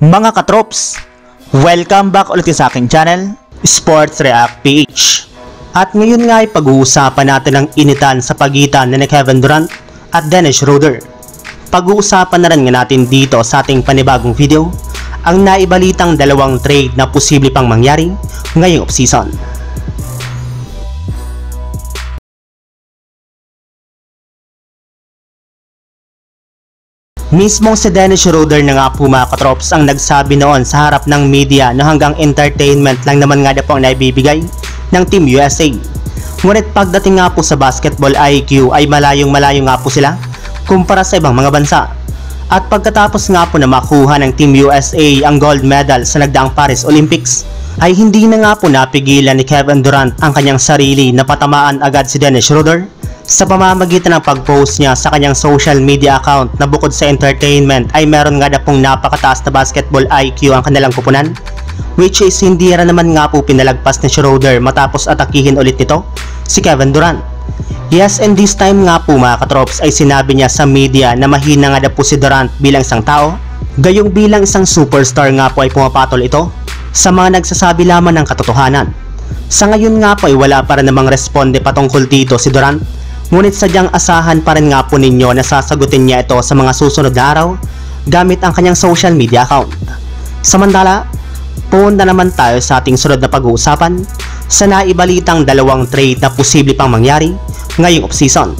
Mga katrops, welcome back ulit sa aking channel, Sports React PH. At ngayon nga ay pag-uusapan natin ang initan sa pagitan ni Kevin Durant at Dennis Schroeder. Pag-uusapan na rin nga natin dito sa ating panibagong video ang naibalitang dalawang trade na posible pang mangyari ngayong offseason. Mismong si Dennis Schroeder na nga po mga katrops ang nagsabi noon sa harap ng media na hanggang entertainment lang naman nga po ang naibibigay ng Team USA. Ngunit pagdating nga po sa basketball IQ ay malayong-malayo nga po sila kumpara sa ibang mga bansa. At pagkatapos nga po na makuha ng Team USA ang gold medal sa nagdaang Paris Olympics, ay hindi na nga po napigilan ni Kevin Durant ang kanyang sarili na patamaan agad si Dennis Schroeder sa pamamagitan ng pag-post niya sa kanyang social media account na bukod sa entertainment ay meron nga na pong napakataas na basketball IQ ang kanilang kupunan, which is hindi rin naman nga po pinalagpas ni Schroeder matapos atakihin ulit nito si Kevin Durant. Yes, and this time nga po mga katrops ay sinabi niya sa media na mahina nga na po si Durant bilang isang tao, gayong bilang isang superstar nga po ay pumapatol ito sa mga nagsasabi lamang ng katotohanan. Sa ngayon nga po ay wala pa rin namang responde patungkol dito si Durant, ngunit sadyang asahan pa rin nga po ninyo na sasagutin niya ito sa mga susunod na araw gamit ang kanyang social media account. Samantala, punta naman tayo sa ating sunod na pag-uusapan sa naibalitang dalawang trade na posible pang mangyari ngayong offseason.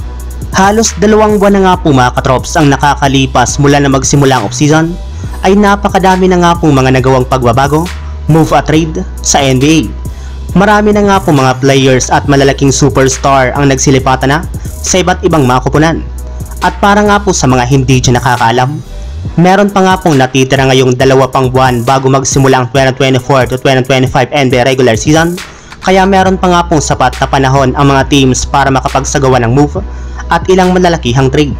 Halos 2 buwan na nga po mga katrops ang nakakalipas mula na magsimula ang offseason ay napakadami na nga po mga nagawang pagbabago, move at trade sa NBA. Marami na nga po mga players at malalaking superstar ang nagsilipatan na sa iba't ibang mga kupunan. At para nga po sa mga hindi dyan nakakaalam, meron pa nga pong natitira ngayong 2 pang buwan bago magsimula ang 2024 to 2025 NBA regular season, kaya meron pa nga pong sapat na panahon ang mga teams para makapagsagawa ng move at ilang malalakihang trade.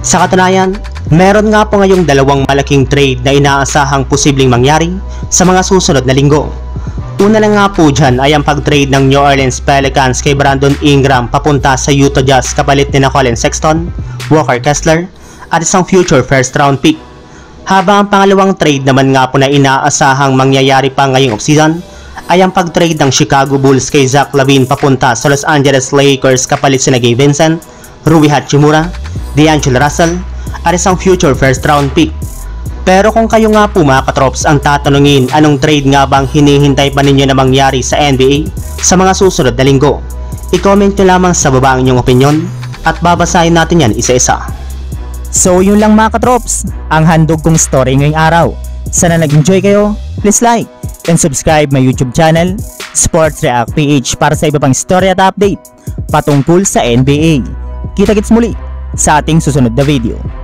Sa katunayan, meron nga po ngayong 2 malaking trade na inaasahang posibleng mangyari sa mga susunod na linggo. Una na nga po dyan ay ang pag-trade ng New Orleans Pelicans kay Brandon Ingram papunta sa Utah Jazz kapalit ni Colin Sexton, Walker Kessler at isang future first round pick. Habang ang pangalawang trade naman nga po na inaasahang mangyayari pa ngayong offseason ay ang pag-trade ng Chicago Bulls kay Zach LaVine papunta sa Los Angeles Lakers kapalit si Gabe Vincent, Rui Hachimura, D'Angelo Russell at isang future first round pick. Pero kung kayo nga po mga katrops ang tatanungin anong trade nga bang hinihintay pa ninyo na mangyari sa NBA sa mga susunod na linggo, i-comment nyo lamang sa baba ang inyong opinion at babasahin natin yan isa-isa. So yun lang mga katrops, ang handog kong story ngayong araw. Sana nag-enjoy kayo, please like and subscribe my YouTube channel, Sports React PH para sa iba pang story at update patungkol sa NBA. Kita-kits muli sa ating susunod na video.